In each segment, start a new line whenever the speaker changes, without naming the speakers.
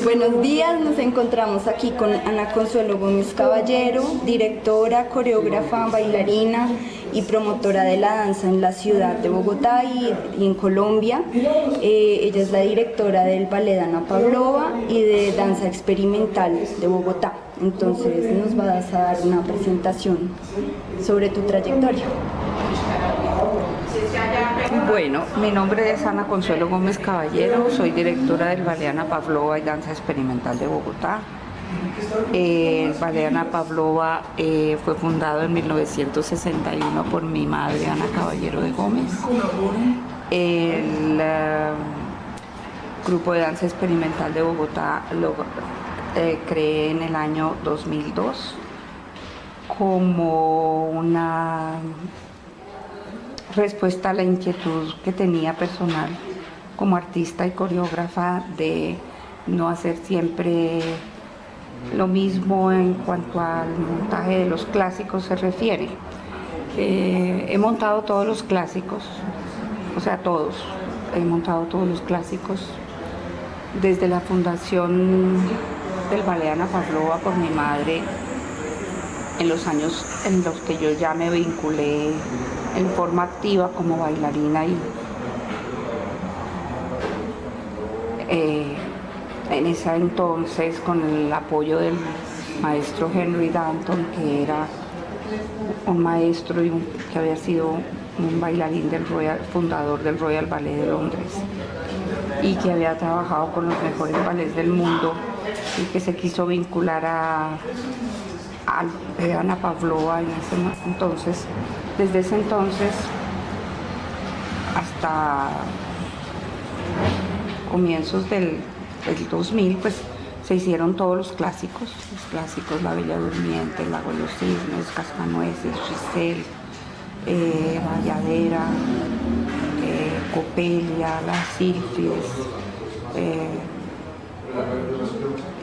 Buenos días, nos encontramos aquí con Ana Consuelo Gómez Caballero, directora, coreógrafa, bailarina y promotora de la danza en la ciudad de Bogotá y en Colombia. Ella es la directora del Ballet Ana Pavlova y de Danza Experimental de Bogotá. Entonces nos vas a dar una presentación sobre tu trayectoria.
Bueno, mi nombre es Ana Consuelo Gómez Caballero, soy directora del Ballet Ana Pavlova y Danza Experimental de Bogotá. El Ballet Ana Pavlova fue fundado en 1961 por mi madre Ana Caballero de Gómez. El Grupo de Danza Experimental de Bogotá lo creé en el año 2002 como una respuesta a la inquietud que tenía personal como artista y coreógrafa de no hacer siempre lo mismo en cuanto al montaje de los clásicos se refiere. He montado todos los clásicos, o sea, todos. He montado todos los clásicos desde la fundación del Ballet Ana Pavlova por mi madre en los años en los que yo ya me vinculé en forma activa como bailarina y en ese entonces con el apoyo del maestro Henry Danton, que era un maestro que había sido un bailarín fundador del Royal Ballet de Londres y que había trabajado con los mejores ballets del mundo y que se quiso vincular a Ana Pavlova en ese entonces. Desde ese entonces hasta comienzos del 2000, pues se hicieron todos los clásicos, La Bella Durmiente, El Lago de los Cisnes, Cascanueces, Giselle, Valladera, Copelia, Las Sílfides,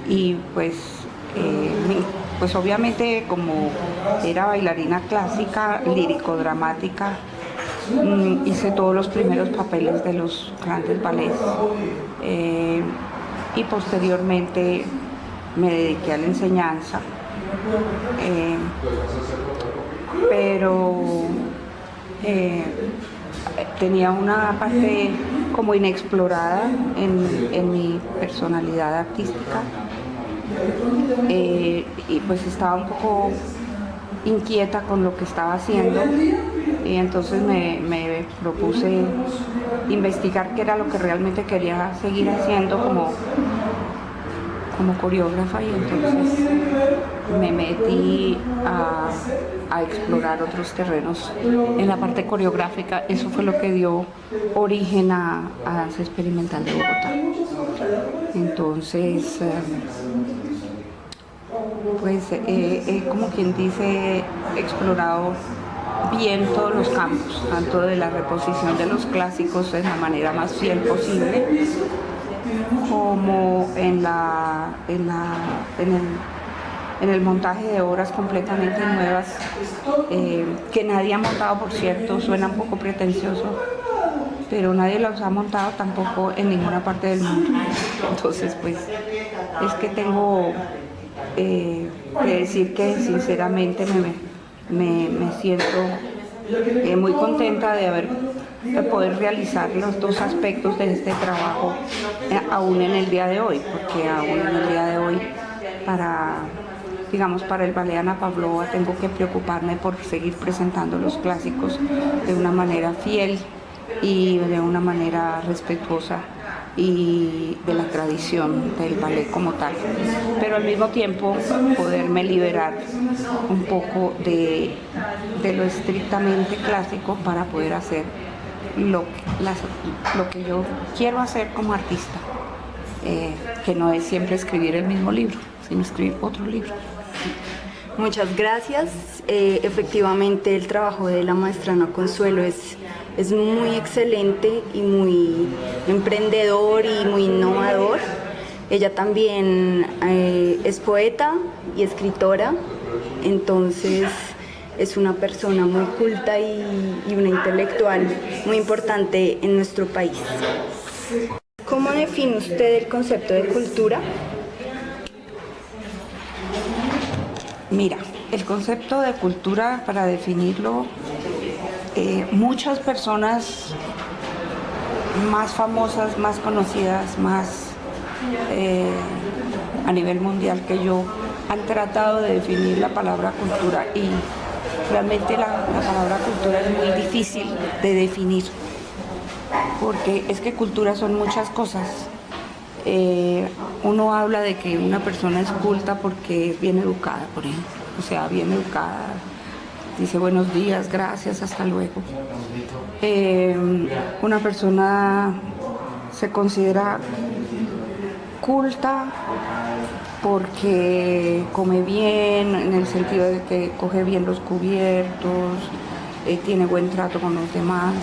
y pues obviamente como era bailarina clásica, lírico-dramática, hice todos los primeros papeles de los grandes ballets y posteriormente me dediqué a la enseñanza, pero tenía una parte como inexplorada en mi personalidad artística. Y pues estaba un poco inquieta con lo que estaba haciendo y entonces me propuse investigar qué era lo que realmente quería seguir haciendo como coreógrafa, y entonces me metí a explorar otros terrenos en la parte coreográfica. Eso fue lo que dio origen a Danza Experimental de Bogotá. Entonces pues como quien dice, explorado bien todos los campos, tanto de la reposición de los clásicos de la manera más fiel posible, como en el montaje de obras completamente nuevas, que nadie ha montado, por cierto. Suena un poco pretencioso, pero nadie los ha montado tampoco en ninguna parte del mundo. Entonces, pues, es que tengo que decir que sinceramente me siento muy contenta de poder realizar los dos aspectos de este trabajo aún en el día de hoy, porque aún en el día de hoy para el Ballet Ana Pavlova tengo que preocuparme por seguir presentando los clásicos de una manera fiel y de una manera respetuosa y de la tradición del ballet como tal, pero al mismo tiempo poderme liberar un poco de lo estrictamente clásico para poder hacer lo que yo quiero hacer como artista, que no es siempre escribir el mismo libro, sino escribir otro libro.
Muchas gracias. Efectivamente, el trabajo de la maestra Ana Consuelo es muy excelente y muy emprendedor y muy innovador. Ella también es poeta y escritora, entonces es una persona muy culta y una intelectual muy importante en nuestro país. ¿Cómo define usted el concepto de cultura?
Mira, el concepto de cultura, para definirlo, muchas personas más famosas, más conocidas, más a nivel mundial que yo, han tratado de definir la palabra cultura y realmente la palabra cultura es muy difícil de definir, porque es que cultura son muchas cosas. Uno habla de que una persona es culta porque es bien educada, por ejemplo, o sea, bien educada, dice buenos días, gracias, hasta luego. Una persona se considera culta porque come bien, en el sentido de que coge bien los cubiertos, tiene buen trato con los demás.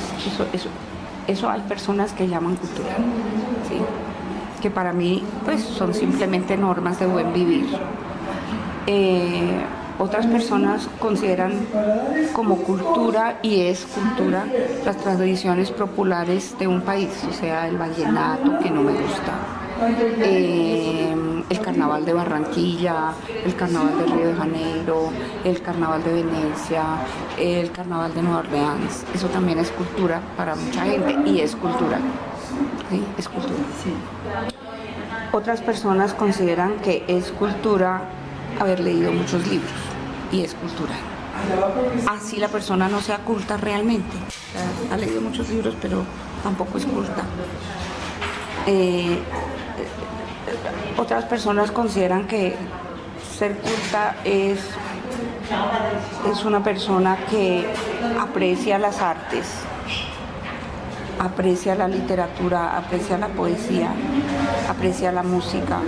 Eso hay personas que llaman cultura, ¿sí? Que para mí pues son simplemente normas de buen vivir. Otras personas consideran como cultura, y es cultura, las tradiciones populares de un país, o sea, el vallenato, que no me gusta, el carnaval de Barranquilla, el carnaval de Río de Janeiro, el carnaval de Venecia, el carnaval de Nueva Orleans. Eso también es cultura para mucha gente, y es cultura, ¿sí? Es cultura. Sí. Otras personas consideran que es cultura haber leído muchos libros, y es cultura. Así la persona no sea culta realmente. O sea, ha leído muchos libros, pero tampoco es culta. Otras personas consideran que ser culta es una persona que aprecia las artes, aprecia la literatura, aprecia la poesía, aprecia la música,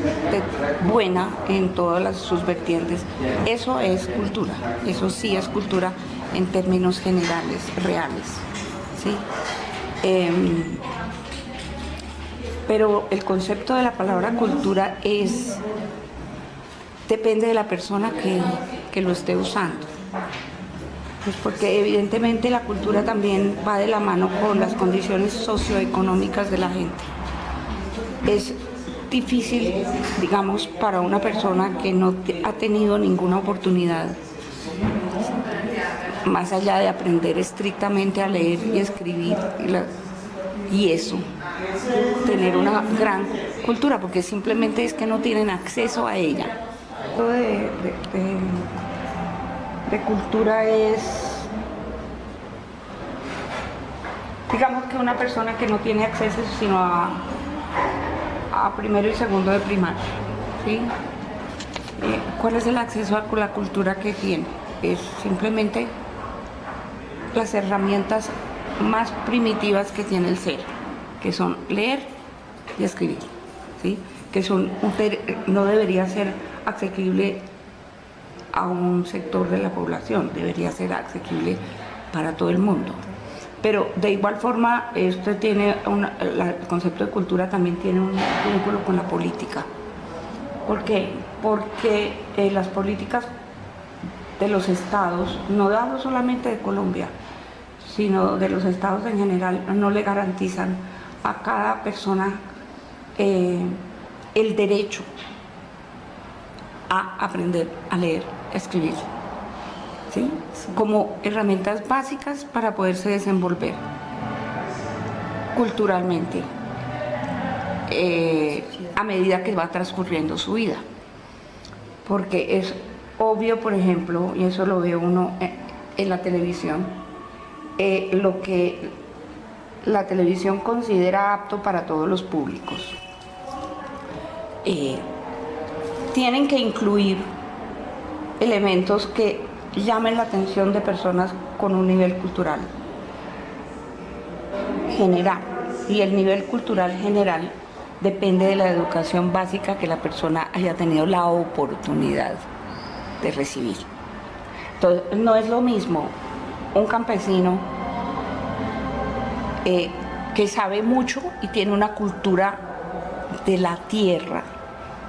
buena en todas sus vertientes. Eso es cultura, eso sí es cultura en términos generales, reales, ¿sí? Pero el concepto de la palabra cultura depende de la persona que lo esté usando. Pues porque evidentemente la cultura también va de la mano con las condiciones socioeconómicas de la gente. Es difícil, digamos, para una persona que no ha tenido ninguna oportunidad, más allá de aprender estrictamente a leer y escribir y eso, tener una gran cultura, porque simplemente es que no tienen acceso a ella. De cultura es, digamos, que una persona que no tiene acceso sino a primero y segundo de primaria, ¿sí? ¿Cuál es el acceso a la cultura que tiene? Es simplemente las herramientas más primitivas que tiene el ser, que son leer y escribir, ¿sí? Que no debería ser asequible a un sector de la población, debería ser asequible para todo el mundo. Pero de igual forma, esto tiene el concepto de cultura también tiene un vínculo con la política. ¿Por qué? Porque las políticas de los estados, no hablo solamente de Colombia, sino de los estados en general, no le garantizan a cada persona el derecho a aprender a leer, a escribir, ¿sí? Como herramientas básicas para poderse desenvolver culturalmente a medida que va transcurriendo su vida. Porque es obvio, por ejemplo, y eso lo ve uno en la televisión, lo que la televisión considera apto para todos los públicos. Tienen que incluir elementos que llamen la atención de personas con un nivel cultural general, y el nivel cultural general depende de la educación básica que la persona haya tenido la oportunidad de recibir. Entonces, no es lo mismo un campesino que sabe mucho y tiene una cultura de la tierra,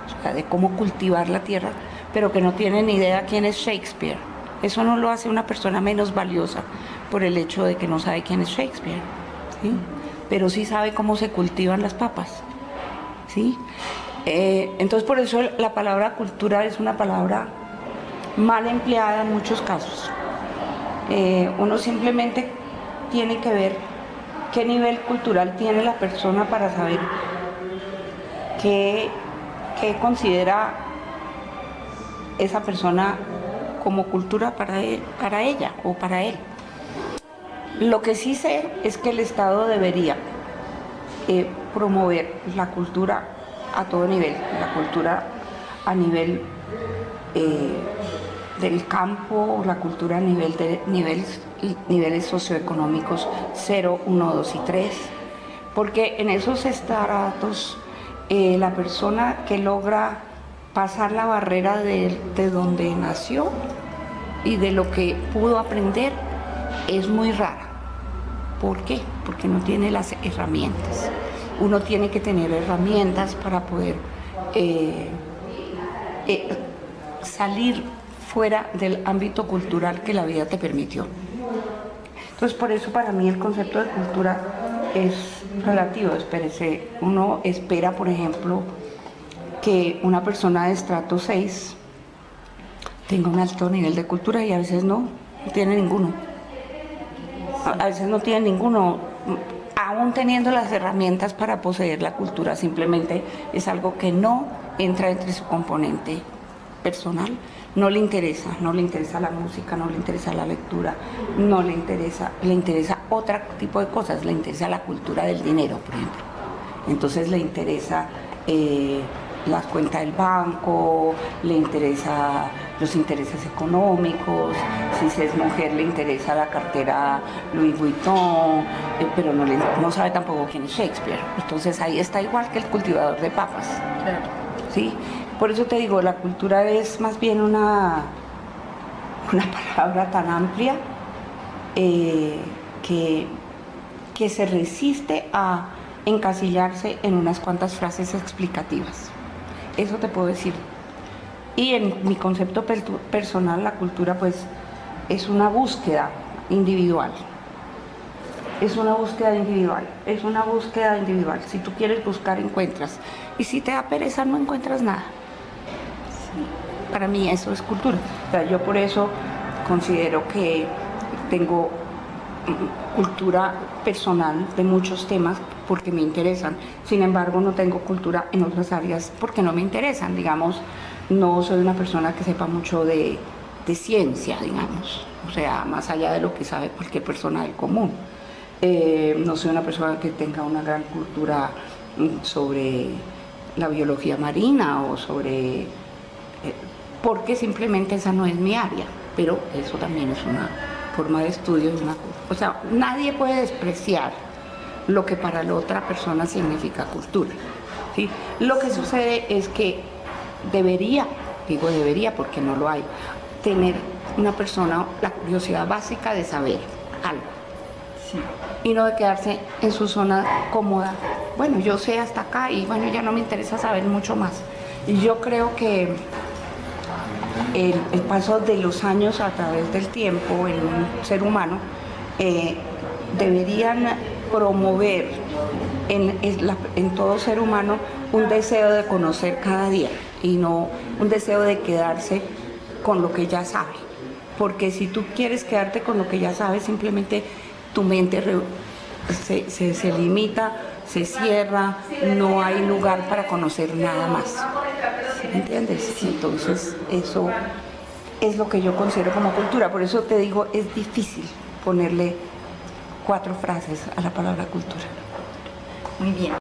o sea, de cómo cultivar la tierra, pero que no tiene ni idea quién es Shakespeare. Eso no lo hace una persona menos valiosa por el hecho de que no sabe quién es Shakespeare, ¿sí? Pero sí sabe cómo se cultivan las papas, ¿sí? Entonces, por eso la palabra cultura es una palabra mal empleada en muchos casos. Uno simplemente tiene que ver qué nivel cultural tiene la persona para saber qué considera esa persona como cultura para ella o para él. Lo que sí sé es que el Estado debería promover la cultura a todo nivel, la cultura a nivel del campo, la cultura a nivel de niveles socioeconómicos 0, 1, 2 y 3, porque en esos estratos la persona que logra pasar la barrera de donde nació y de lo que pudo aprender es muy rara. ¿Por qué? Porque no tiene las herramientas. Uno tiene que tener herramientas para poder salir fuera del ámbito cultural que la vida te permitió. Entonces, por eso para mí el concepto de cultura es relativo. Espérese, uno espera, por ejemplo, que una persona de estrato 6 tenga un alto nivel de cultura y a veces no tiene ninguno. A veces no tiene ninguno, aún teniendo las herramientas para poseer la cultura, simplemente es algo que no entra entre su componente personal. No le interesa la música, no le interesa la lectura, no le interesa otro tipo de cosas, le interesa la cultura del dinero, por ejemplo. Entonces le interesa las cuentas del banco, le interesa los intereses económicos, si se es mujer le interesa la cartera Louis Vuitton, pero no sabe tampoco quién es Shakespeare. Entonces ahí está igual que el cultivador de papas.
Claro.
¿Sí? Por eso te digo, la cultura es más bien una palabra tan amplia que se resiste a encasillarse en unas cuantas frases explicativas. Eso te puedo decir. Y en mi concepto personal, la cultura pues es una búsqueda individual. Es una búsqueda individual. Si tú quieres buscar, encuentras. Y si te da pereza, no encuentras nada. Sí. Para mí eso es cultura. O sea, yo por eso considero que tengo cultura personal de muchos temas porque me interesan. Sin embargo, no tengo cultura en otras áreas porque no me interesan. Digamos, no soy una persona que sepa mucho de ciencia, digamos. O sea, más allá de lo que sabe cualquier persona del común. No soy una persona que tenga una gran cultura sobre la biología marina o sobre... porque simplemente esa no es mi área, pero eso también es una forma de estudio. O sea, nadie puede despreciar lo que para la otra persona significa cultura, ¿sí? Lo que sucede es que debería porque no lo hay, tener una persona la curiosidad básica de saber algo. Sí. Y no de quedarse en su zona cómoda. Bueno, yo sé hasta acá y bueno, ya no me interesa saber mucho más. Y yo creo que el paso de los años a través del tiempo en un ser humano deberían promover en todo ser humano un deseo de conocer cada día y no un deseo de quedarse con lo que ya sabe. Porque si tú quieres quedarte con lo que ya sabes, simplemente tu mente se limita, se cierra, no hay lugar para conocer nada más. ¿Entiendes? Entonces, eso es lo que yo considero como cultura. Por eso te digo, es difícil ponerle 4 frases a la palabra cultura.
Muy bien.